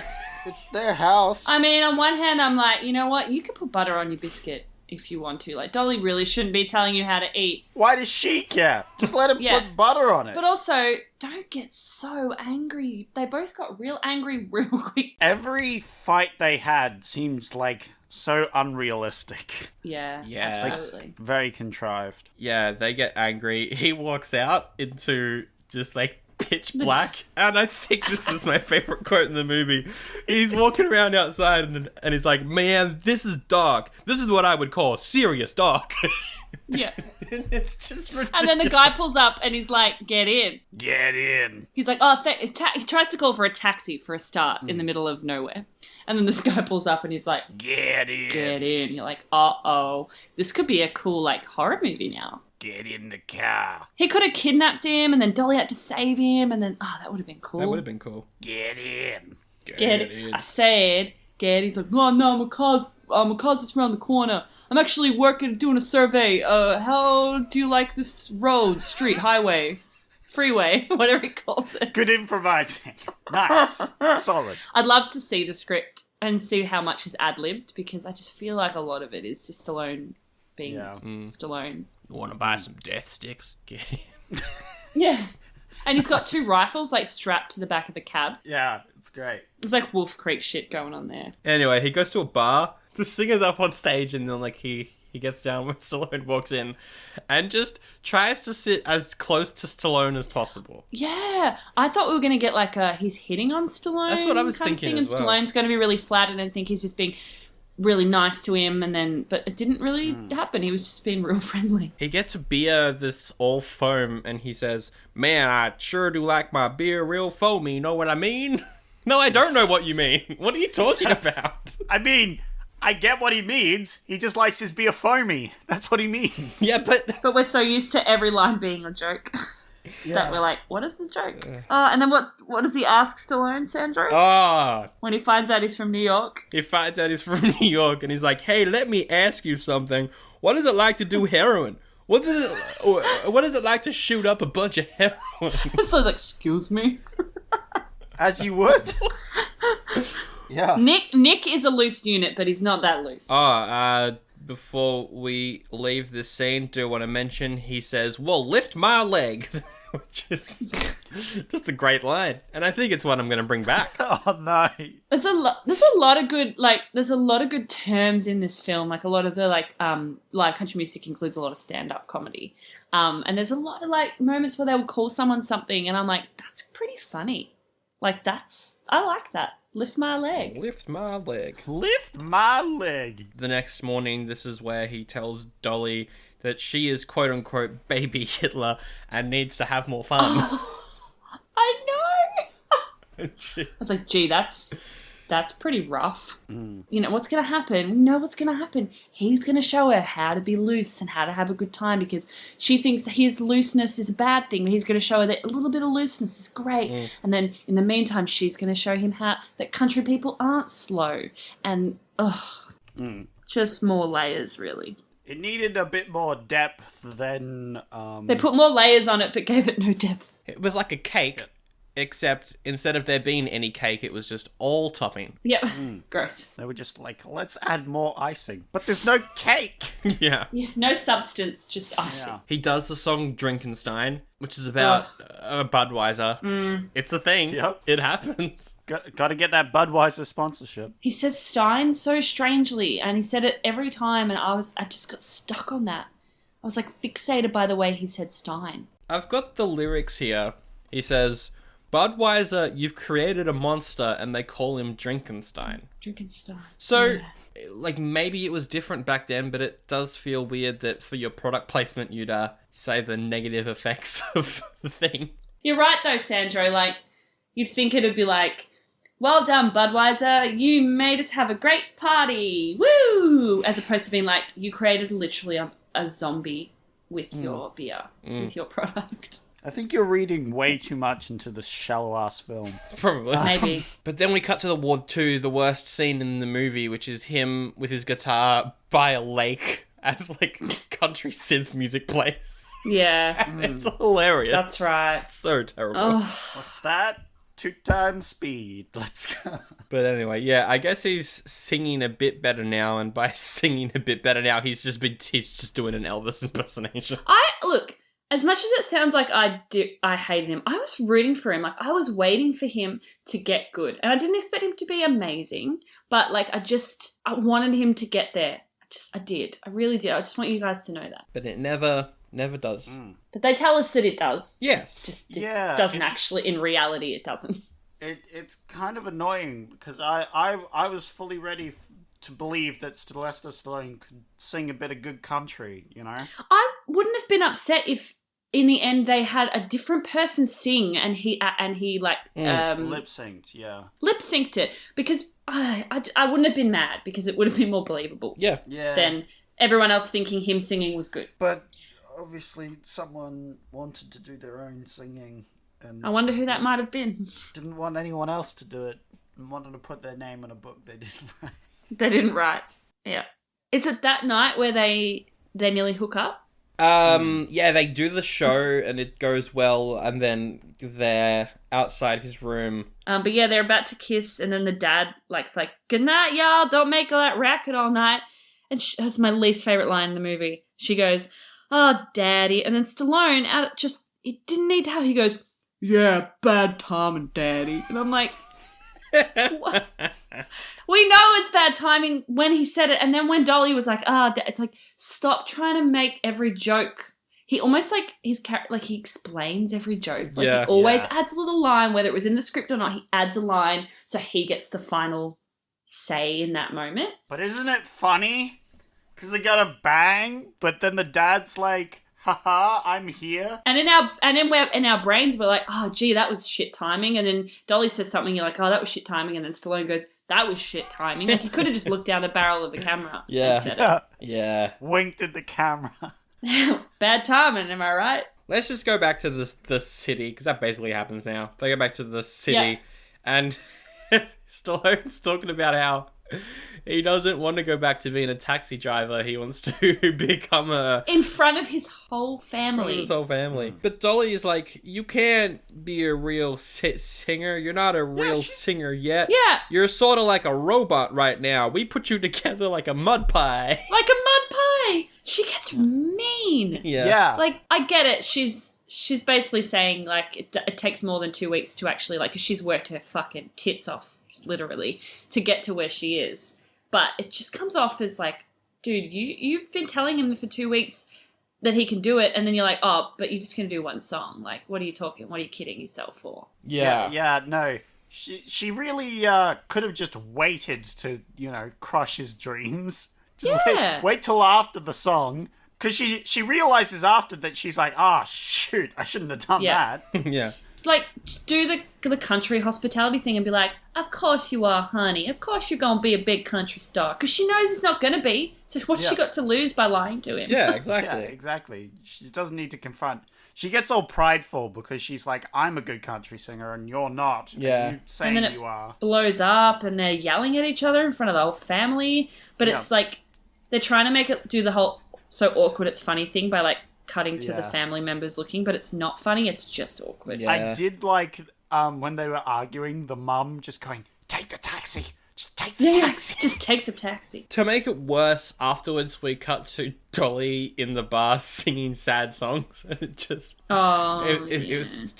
It's their house. I mean, on one hand, I'm like, you know what? You can put butter on your biscuit if you want to. Like, Dolly really shouldn't be telling you how to eat. Why does she care? Just let him put butter on it. But also, don't get so angry. They both got real angry real quick. Every fight they had seemed like so unrealistic. Yeah, Yeah. absolutely. Very contrived. Yeah, they get angry. He walks out into just like pitch black. And I think this is my favorite quote in the movie. He's walking around outside and he's like, man, this is dark. This is what I would call serious dark. Yeah. It's just ridiculous. And then the guy pulls up and he's like, get in. Get in. He's like, oh, he tries to call for a taxi for a start in the middle of nowhere. And then this guy pulls up and he's like, Get in. get in. You're like, uh-oh. This could be a cool, like, horror movie now. Get in the car. He could have kidnapped him and then Dolly had to save him and then, that would have been cool. That would have been cool. Get in. Get it. I said, get it. He's like, no, my car's just around the corner. I'm actually doing a survey. How do you like this road, street, highway, freeway, whatever he calls it? Good improvising. Nice. Solid. I'd love to see the script and see how much is ad-libbed because I just feel like a lot of it is just Stallone being Stallone. You want to buy some death sticks? Get in. Yeah. And he's got two rifles like strapped to the back of the cab. Yeah, it's great. There's like Wolf Creek shit going on there. Anyway, he goes to a bar. The singer's up on stage and then like he gets down when Stallone walks in and just tries to sit as close to Stallone as possible. Yeah, I thought we were going to get like he's hitting on Stallone. That's what I was kind of thinking thing, as and well. Stallone's going to be really flattered and think he's just being really nice to him, but it didn't really happen. He was just being real friendly. He gets a beer that's all foam and he says, man, I sure do like my beer real foamy, know what I mean? No, I don't know what you mean. What are you talking about? I mean, I get what he means. He just likes his beer foamy. That's what he means. Yeah, but... But we're so used to every line being a joke that we're like, what is this joke? And then what does he ask Stallone, Sandro? When he finds out he's from New York? He finds out he's from New York and he's like, hey, let me ask you something. What is it like to do heroin? What is it like to shoot up a bunch of heroin? So he's like, excuse me? As you would. Yeah. Nick is a loose unit, but he's not that loose. Before we leave this scene, do want to mention he says, well, lift my leg. Which is just a great line. And I think it's one I'm going to bring back. Oh, no. There's a lot of good terms in this film. Like a lot of the live country music includes a lot of stand-up comedy. And there's a lot of like moments where they will call someone something and I'm like, that's pretty funny. Like I like that. Lift my leg. Lift my leg. Lift my leg. The next morning, this is where he tells Dolly that she is quote-unquote baby Hitler and needs to have more fun. I know. I was like, gee, that's pretty rough. You know, what's going to happen? We know what's going to happen. He's going to show her how to be loose and how to have a good time because she thinks his looseness is a bad thing. He's going to show her that a little bit of looseness is great. And then in the meantime, she's going to show him that country people aren't slow. And, just more layers, really. It needed a bit more depth than... They put more layers on it, but gave it no depth. It was like a cake except instead of there being any cake, it was just all topping. Yep. Gross. They were just like, let's add more icing. But there's no cake! Yeah. Yeah, no substance, just icing. Yeah. He does the song Drinkenstein, which is about Budweiser. It's a thing. Yep. It happens. Got to get that Budweiser sponsorship. He says Stein so strangely, and he said it every time, and I just got stuck on that. I was like fixated by the way he said Stein. I've got the lyrics here. He says, Budweiser, you've created a monster, and they call him Drinkenstein. Drinkenstein. So, like, maybe it was different back then, but it does feel weird that for your product placement, you'd say the negative effects of the thing. You're right, though, Sandro. Like, you'd think it'd be like, well done, Budweiser. You made us have a great party. Woo! As opposed to being like, you created literally a zombie with your beer, with your product. I think you're reading way too much into this shallow-ass film. Probably. Maybe. But then we cut to the worst scene in the movie, which is him with his guitar by a lake as, like, country synth music plays. Yeah. It's hilarious. That's right. It's so terrible. Oh, What's that? 2 times speed. Let's go. But anyway, yeah, I guess he's singing a bit better now, and by singing a bit better now, he's just doing an Elvis impersonation. look, as much as it sounds like I hated him, I was rooting for him. Like, I was waiting for him to get good. And I didn't expect him to be amazing, but, like, I wanted him to get there. I did. I really did. I just want you guys to know that. But it never does. But they tell us that it does. Yes. Just Yeah, doesn't it's- actually, in reality, it doesn't. It's kind of annoying because I was fully ready to believe that Sylvester Stallone could sing a bit of good country, you know? I wouldn't have been upset if, in the end, they had a different person sing and he like Lip synced, yeah. lip synced it, because I wouldn't have been mad because it would have been more believable Yeah. Yeah. than everyone else thinking him singing was good. But obviously someone wanted to do their own singing and I wonder who that might have been. didn't want anyone else to do it and wanted to put their name in a book they didn't write. They didn't write. Yeah. Is it that night where they nearly hook up? Yeah, they do the show and it goes well, and then they're outside his room. But yeah, they're about to kiss, and then the dad it's like, "Good night, y'all. Don't make all that racket all night." And that's my least favorite line in the movie. She goes, "Oh, Daddy," and then Stallone it didn't need to have. He goes, "Yeah, bad timing, Daddy," and I'm like, what? We know it's bad timing when he said it, and then when Dolly was like, it's like, stop trying to make every joke. He almost he explains every joke. Like, Yeah. he always adds a little line, whether it was in the script or not, he adds a line so he gets the final say in that moment. But isn't it funny? Because they got a bang, but then the dad's like, haha, I'm here. And in our brains, we're like, oh, gee, that was shit timing. And then Dolly says something, you're like, oh, that was shit timing. And then Stallone goes, that was shit timing. Like, he could have just looked down the barrel of the camera Yeah. and said Yeah. Winked at the camera. it. Bad timing, am I right? Let's just go back to the city, because that basically happens now. They go back to the city, Yeah. and Stallone's talking about how he doesn't want to go back to being a taxi driver. He wants to become In front of his whole family. his whole family. But Dolly is like, you can't be a real singer. You're not a real singer yet. Yeah. You're sort of like a robot right now. We put you together like a mud pie. Like a mud pie. She gets mean. Yeah. Like, I get it. She's basically saying, like, it takes more than 2 weeks to actually, like, 'cause she's worked her fucking tits off, literally, to get to where she is. But it just comes off as like, dude, you've been telling him for 2 weeks that he can do it, and then you're like, oh, but you're just going to do one song. Like, what are you talking? What are you kidding yourself for? Yeah, no. She really could have just waited to, crush his dreams. Just Yeah. wait till after the song. Because she realizes after that she's like, shoot, I shouldn't have done Yeah. that. Yeah. Like, just do the country hospitality thing and be like, of course you are, honey. Of course you're going to be a big country star. Because she knows he's not going to be. So what's she got to lose by lying to him? Yeah, exactly. Yeah, exactly. She doesn't need to confront. She gets all prideful because she's like, I'm a good country singer and you're not. Yeah. And you saying And then you are. Blows up and they're yelling at each other in front of the whole family. But it's like, they're trying to make it do the whole so awkward it's funny thing by like cutting to the family members looking, but it's not funny, it's just awkward. Yeah. I did like when they were arguing, the mum just going, "Take the taxi. Just take the taxi." Just take the taxi. To make it worse, afterwards we cut to Dolly in the bar singing sad songs. It just... It was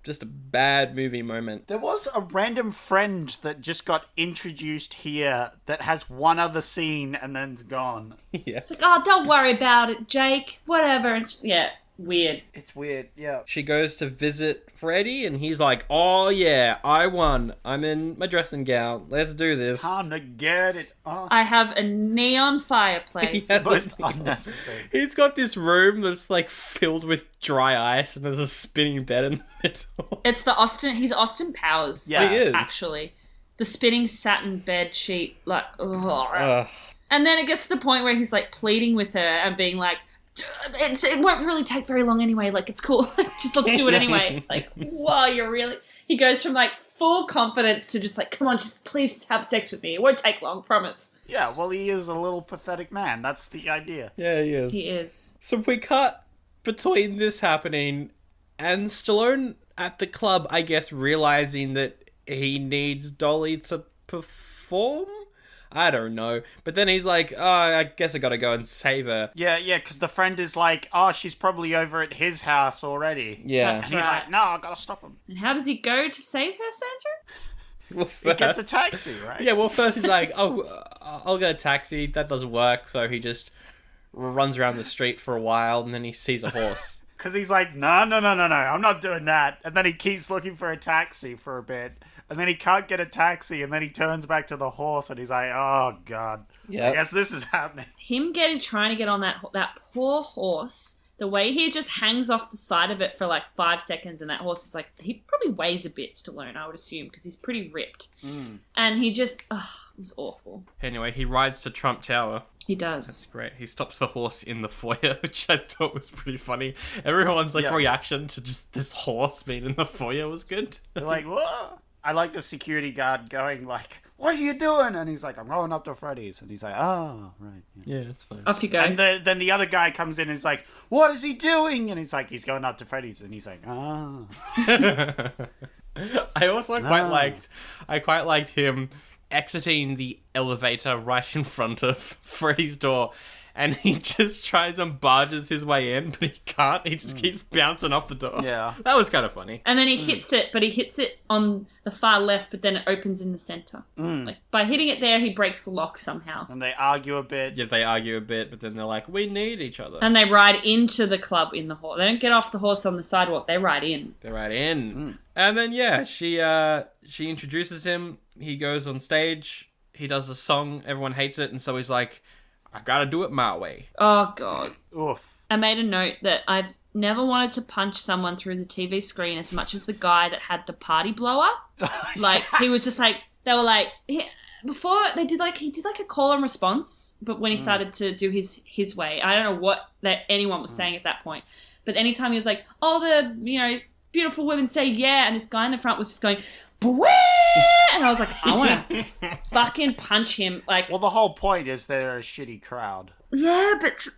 just a bad movie moment. There was a random friend that just got introduced here that has one other scene and then's gone. Yeah. It's like, oh, don't worry about it, Jake. Whatever. And yeah, weird. It's weird, yeah. She goes to visit Freddie, and he's like, "Oh yeah, I won. I'm in my dressing gown. Let's do this." Time to get it on. I have a neon fireplace. Yes. Most unnecessary. He's got this room that's like filled with dry ice, and there's a spinning bed in the middle. It's he's Austin Powers. Yeah. He is. Actually. The spinning satin bed sheet, like, ugh. Ugh. And then it gets to the point where he's like pleading with her and being like, it won't really take very long anyway. Like, it's cool. Just let's do it anyway. It's like, whoa, you're really... He goes from like full confidence to just like, come on, please just have sex with me. It won't take long, promise. Yeah, well, he is a little pathetic man. That's the idea. Yeah, he is. He is. So we cut between this happening and Stallone at the club, I guess, realizing that he needs Dolly to perform? I don't know. But then he's like, oh, I guess I gotta go and save her. Yeah, because the friend is like, oh, she's probably over at his house already. Yeah. That's And he's right. like, no, I gotta stop him. And how does he go to save her, Sandra? Well, He gets a first- taxi, right? Yeah, well, first he's like, oh, I'll get a taxi. That doesn't work. So he just runs around the street for a while, and then he sees a horse. Because he's like, no, I'm not doing that. And then he keeps looking for a taxi for a bit. And then he can't get a taxi, and then he turns back to the horse, and he's like, oh, God. Yep. I guess this is happening. Him trying to get on that poor horse, the way he just hangs off the side of it for like 5 seconds, and that horse is like, he probably weighs a bit, Stallone, I would assume, because he's pretty ripped. And he just, it was awful. Anyway, he rides to Trump Tower. He does. That's great. He stops the horse in the foyer, which I thought was pretty funny. Everyone's like Yeah. reaction to just this horse being in the foyer was good. They're like, whoa. I like the security guard going like, what are you doing? And he's like, I'm going up to Freddy's. And he's like, oh, right. Yeah. Yeah, it's fine. Off you go. And then the other guy comes in and is like, what is he doing? And he's like, he's going up to Freddy's. And he's like, oh. I also quite liked him exiting the elevator right in front of Freddy's door, and he just tries and barges his way in, but he can't. He just keeps bouncing off the door. Yeah. That was kind of funny. And then he hits it, but he hits it on the far left, but then it opens in the center. Like, by hitting it there, he breaks the lock somehow. And they argue a bit. Yeah, they argue a bit, but then they're like, we need each other. And they ride into the club in the horse. They don't get off the horse on the sidewalk. They ride in. They're right in. And then, yeah, she introduces him. He goes on stage. He does a song. Everyone hates it. And so he's like, I gotta do it my way. Oh, God. Oof. I made a note that I've never wanted to punch someone through the TV screen as much as the guy that had the party blower. Like, he was just like, they were like, before they did like, he did like a call and response, but when he started to do his way, I don't know what that anyone was saying at that point, but anytime he was like, oh, the, beautiful women say yeah, and this guy in the front was just going, Bwee! And I was like, I want to fucking punch him. Like, Well, the whole point is they're a shitty crowd. yeah, but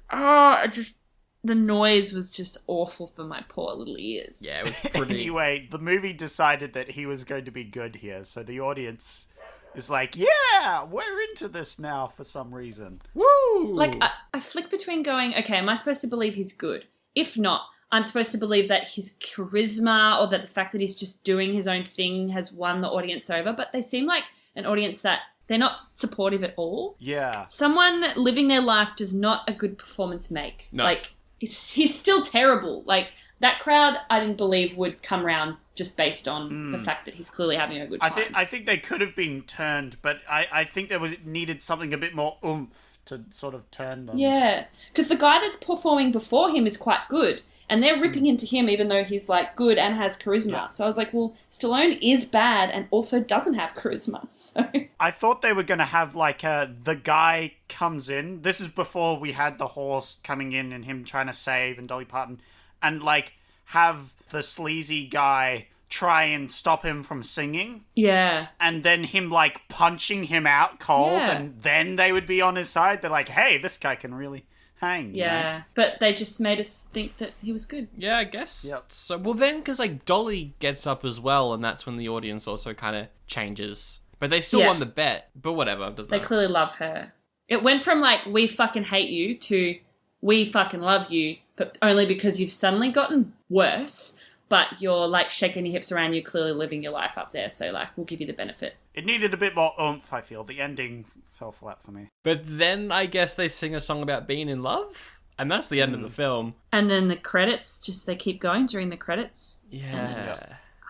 the noise was just awful for my poor little ears. Yeah, it was pretty... Anyway, the movie decided that he was going to be good here, so the audience is like, yeah, we're into this now for some reason. Woo! Like, I flick between going, okay, am I supposed to believe he's good? If not, I'm supposed to believe that his charisma or that the fact that he's just doing his own thing has won the audience over. But they seem like an audience that they're not supportive at all. Yeah. Someone living their life does not a good performance make. No. Like, he's still terrible. Like, that crowd, I didn't believe would come around just based on the fact that he's clearly having a good time. I think they could have been turned, but I think there needed something a bit more oomph to sort of turn them. Yeah, because the guy that's performing before him is quite good. And they're ripping into him even though he's, like, good and has charisma. Yeah. So I was like, well, Stallone is bad and also doesn't have charisma. So I thought they were going to have, like, the guy comes in. This is before we had the horse coming in and him trying to save and Dolly Parton. And, like, have the sleazy guy try and stop him from singing. yeah. And then him, like, punching him out cold. Yeah. And then they would be on his side. They're like, hey, this guy can really hang. Yeah, but they just made us think that he was good. Yeah, I guess. Yep. So, well then, because like Dolly gets up as well, and that's when the audience also kind of changes. But they still won the bet. But whatever, doesn't They matter. clearly love her. It went from like, we fucking hate you to we fucking love you, but only because you've suddenly gotten worse, but you're like shaking your hips around, you're clearly living your life up there, so like, we'll give you the benefit. It needed a bit more oomph, I feel. The ending fell flat for me. But then I guess they sing a song about being in love, and that's the end of the film. And then the credits, they keep going during the credits. Yeah.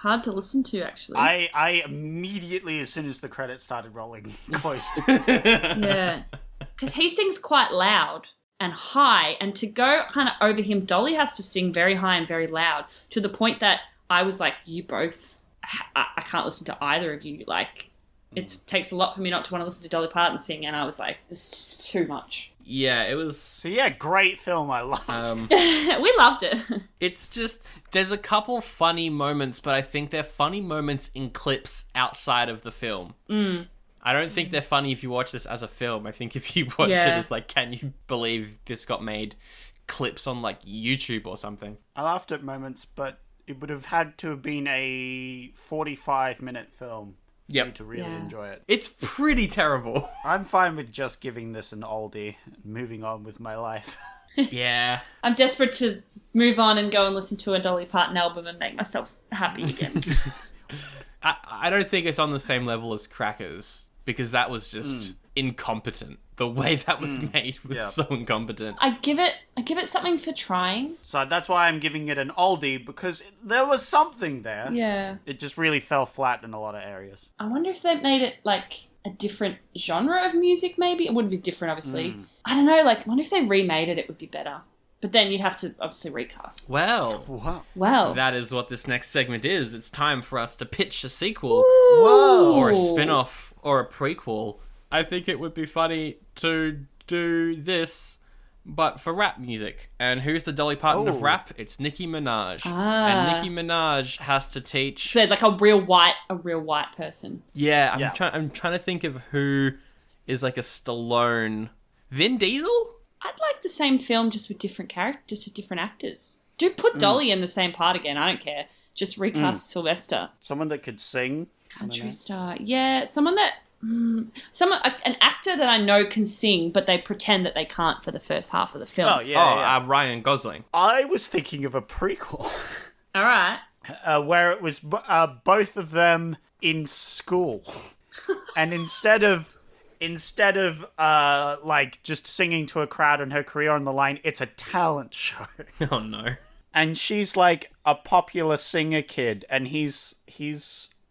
Hard to listen to, actually. I immediately, as soon as the credits started rolling, closed. Yeah. Because he sings quite loud and high, and to go kind of over him, Dolly has to sing very high and very loud, to the point that I was like, you both, I can't listen to either of you. Like, it takes a lot for me not to want to listen to Dolly Parton sing, and I was like, this is too much. Yeah, it was... So yeah, great film, I love. We loved it. It's just, there's a couple funny moments, but I think they're funny moments in clips outside of the film. I don't think they're funny if you watch this as a film. I think if you watch it as like, can you believe this got made clips on like YouTube or something? I laughed at moments, but it would have had to have been a 45-minute film for me to really enjoy it. It's pretty terrible. I'm fine with just giving this an oldie and moving on with my life. Yeah. I'm desperate to move on and go and listen to a Dolly Parton album and make myself happy again. I don't think it's on the same level as Crackers, because that was just incompetent. The way that was made was so incompetent. I give it something for trying. So that's why I'm giving it an oldie, because there was something there. Yeah. It just really fell flat in a lot of areas. I wonder if they made it like a different genre of music, maybe. It wouldn't be different, obviously. I don't know, like, I wonder if they remade it, it would be better. But then you'd have to obviously recast. Well, Wow. Well. that is what this next segment is. It's time for us to pitch a sequel. Whoa. Or a spin-off or a prequel. I think it would be funny to do this, but for rap music. And who's the Dolly Parton of rap? It's Nicki Minaj. And Nicki Minaj has to teach... So like a real white person. Yeah, I'm trying to think of who is like a Stallone... Vin Diesel? I'd like the same film just with different characters, just with different actors. Do put Dolly in the same part again, I don't care. Just recast Sylvester. Someone that could sing. Country star. Yeah, someone that... an actor that I know can sing, but they pretend that they can't for the first half of the film. Oh, yeah. Ryan Gosling. I was thinking of a prequel. All right. Where it was both of them in school. And instead of like just singing to a crowd and her career on the line, it's a talent show. Oh no. And she's like a popular singer kid, and he's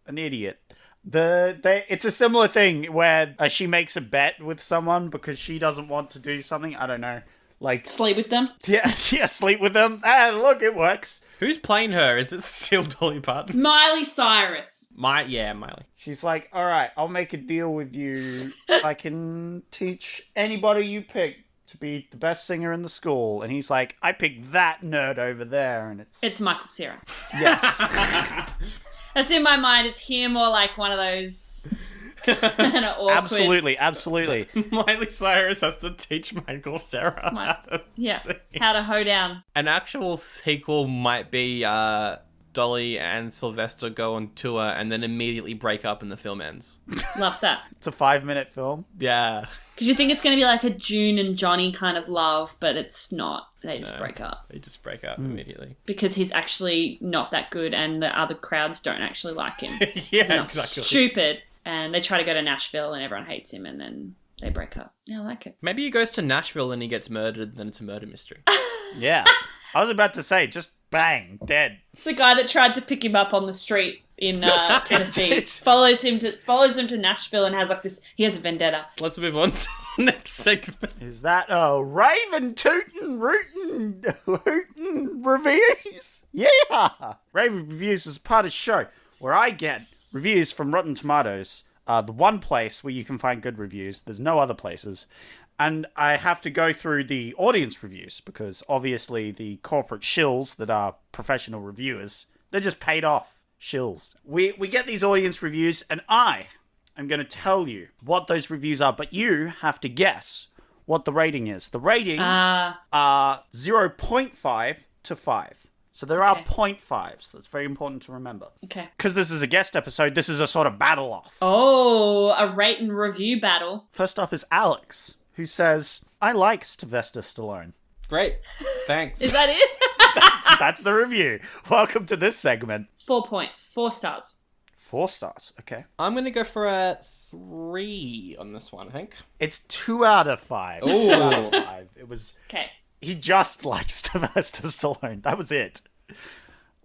an idiot. It's a similar thing where she makes a bet with someone because she doesn't want to do something. I don't know, like Sleep with them. yeah, sleep with them. Ah, look, it works. Who's playing her? Is it still Dolly Parton? Miley Cyrus. Miley. She's like, all right, I'll make a deal with you. I can teach anybody you pick to be the best singer in the school. And he's like, I picked that nerd over there. And It's Michael Cera. yes. That's in my mind. It's him or like one of those kind of awkward... Absolutely. Miley Cyrus has to teach Michael Cera. How to hoe down. An actual sequel might be Dolly and Sylvester go on tour and then immediately break up and the film ends. Love that. It's a 5-minute film. Yeah. Because you think it's going to be like a June and Johnny kind of love, but it's not. They just break up. They just break up immediately. Because he's actually not that good and the other crowds don't actually like him. Yeah, exactly. Stupid. And they try to go to Nashville and everyone hates him and then they break up. Yeah, I like it. Maybe he goes to Nashville and he gets murdered and then it's a murder mystery. Yeah. I was about to say, just bang, dead. The guy that tried to pick him up on the street in Tennessee follows him to Nashville and has like this. He has a vendetta. Let's move on to the next segment. Is that Raven Tootin' Rootin' Hootin' Reviews? Yeah! Raven Reviews is part of the show where I get reviews from Rotten Tomatoes, the one place where you can find good reviews. There's no other places. And I have to go through the audience reviews because obviously the corporate shills that are professional reviewers, they're just paid off shills. We get these audience reviews and I am going to tell you what those reviews are, but you have to guess what the rating is. The ratings are 0.5 to 5. So there are 0.5s. That's very important to remember. Okay. Because this is a guest episode, this is a sort of battle off. Oh, a rate and review battle. First up is Alex, who says, I like Sylvester Stallone. Great. Thanks. Is that it? That's the review. Welcome to this segment. 4 stars. 4 stars. Okay. I'm going to go for a 3 on this one, I think. It's 2 out of 5. Ooh. 2 out of 5. It was... Okay. He just likes Sylvester Stallone. That was it.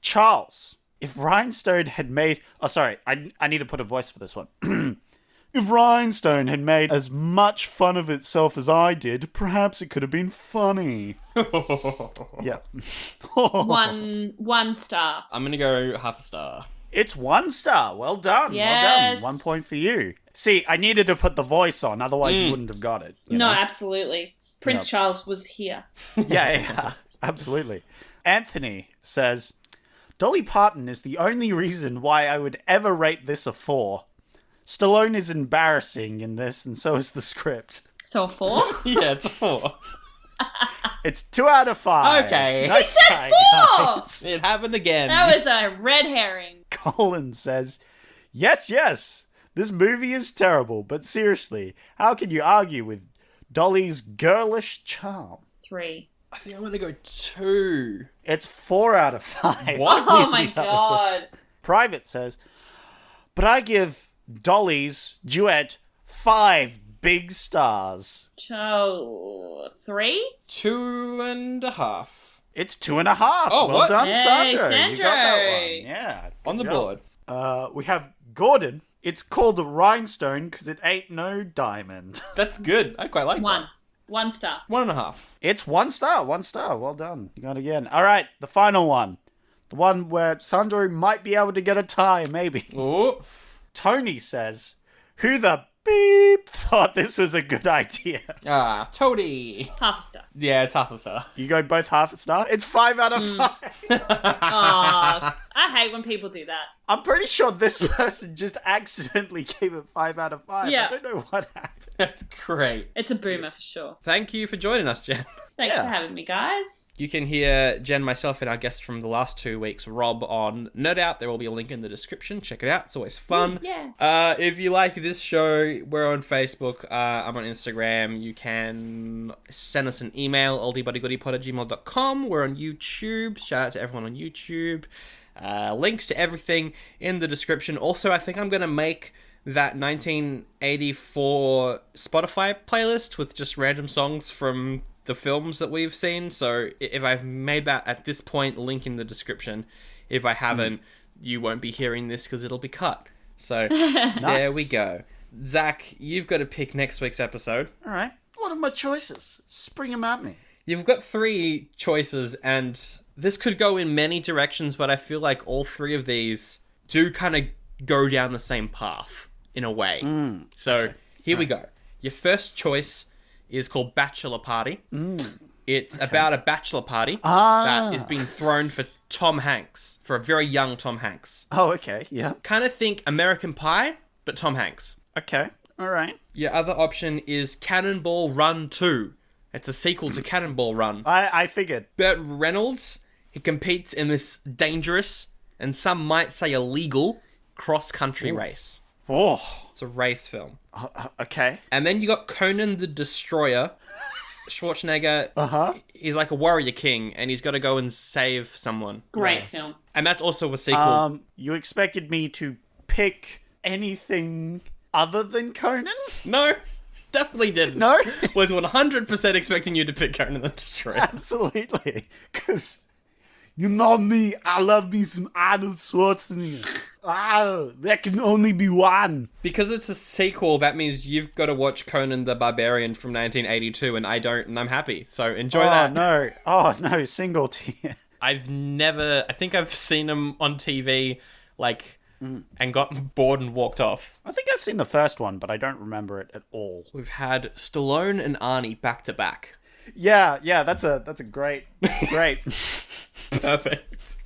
Charles, if Rhinestone had made... Oh, sorry. I need to put a voice for this one. If Rhinestone had made as much fun of itself as I did, perhaps it could have been funny. Yeah. 1 star. I'm going to go half a star. It's 1 star. Well done. Yes. Well done. 1 point for you. See, I needed to put the voice on, otherwise you wouldn't have got it. You No, know? absolutely. Prince Charles was here. Yeah, absolutely. Anthony says, Dolly Parton is the only reason why I would ever rate this a 4. Stallone is embarrassing in this, and so is the script. So a 4? Yeah, it's a 4. It's 2 out of 5. Okay. Nice He said try, 4! guys. It happened again. That was a red herring. Colin says, yes, this movie is terrible, but seriously, how can you argue with Dolly's girlish charm? 3. I think I'm going to go 2. It's 4 out of 5. What? Oh my god. Private says, but I give Dolly's duet 5 big stars. So 3? 2.5. It's 2.5. Oh, well what? done, Yay, Sandro. You got that Sandro. one. Yeah. On the good board. job. We have Gordon. It's called Rhinestone because it ain't no diamond. That's good. I quite like 1. that. 1 star. 1.5. It's 1 star. 1 star. Well done. You got it again. All right, the final one. The one where Sandro might be able to get a tie, maybe. Oh. Tony says, who the beep thought this was a good idea? Ah, Toady. Half a star. Yeah, it's half a star. You go both half a star? It's 5 out of 5. Aw, I hate when people do that. I'm pretty sure this person just accidentally gave it 5 out of 5. Yeah. I don't know what happened. That's great. It's a boomer for sure. Thank you for joining us, Jen. Thanks Yeah. for having me, guys. You can hear Jen, myself, and our guest from the last 2 weeks, Rob, on Nerd Out. There will be a link in the description. Check it out. It's always fun. Yeah. If you like this show, we're on Facebook. I'm on Instagram. You can send us an email, oldiebuddygoodypod@gmail.com. We're on YouTube. Shout out to everyone on YouTube. Links to everything in the description. Also, I think I'm going to make that 1984 Spotify playlist with just random songs from the films that we've seen. So if I've made that at this point, link in the description. If I haven't, you won't be hearing this because it'll be cut. So there we go. Zach, you've got to pick next week's episode. All right. What are my choices? Spring them at me. You've got 3 choices, and this could go in many directions, but I feel like all 3 of these do kind of go down the same path in a way. So here we go. Your first choice is called Bachelor Party. It's about a bachelor party that is being thrown for Tom Hanks, for a very young Tom Hanks. Oh, okay. Yeah. Kind of think American Pie, but Tom Hanks. Okay. All right. Your other option is Cannonball Run 2. It's a sequel to Cannonball Run. I figured. Burt Reynolds, he competes in this dangerous, and some might say illegal, cross-country race. Oh. It's a race film. Okay. And then you got Conan the Destroyer. Schwarzenegger, he's like a warrior king, and he's got to go and save someone. Great film. And that's also a sequel. You expected me to pick anything other than Conan? No, definitely didn't. No? Was 100% expecting you to pick Conan the Destroyer. Absolutely. Because you know me, I love me some Arnold Schwarzenegger. There can only be one. Because it's a sequel, that means you've got to watch Conan the Barbarian from 1982, and I don't, and I'm happy. So enjoy that. Oh no, single tear. I think I've seen him on TV, and got bored and walked off. I think I've seen the first one, but I don't remember it at all. We've had Stallone and Arnie back to back. Yeah, that's a great. Perfect.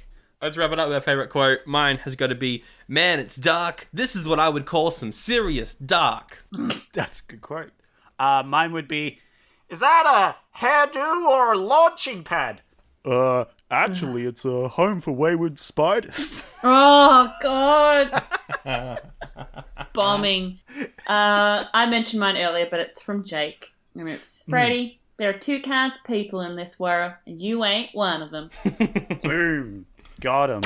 Let's wrap it up with our favourite quote. Mine has got to be, "Man, it's dark. This is what I would call some serious dark." That's a good quote. Mine would be, Is that a hairdo or a launching pad? Actually, it's a home for wayward spiders. Oh, God. Bombing. I mentioned mine earlier, but it's from Jake. And it's Freddie. There are two kinds of people in this world, and you ain't one of them. Boom. Got him.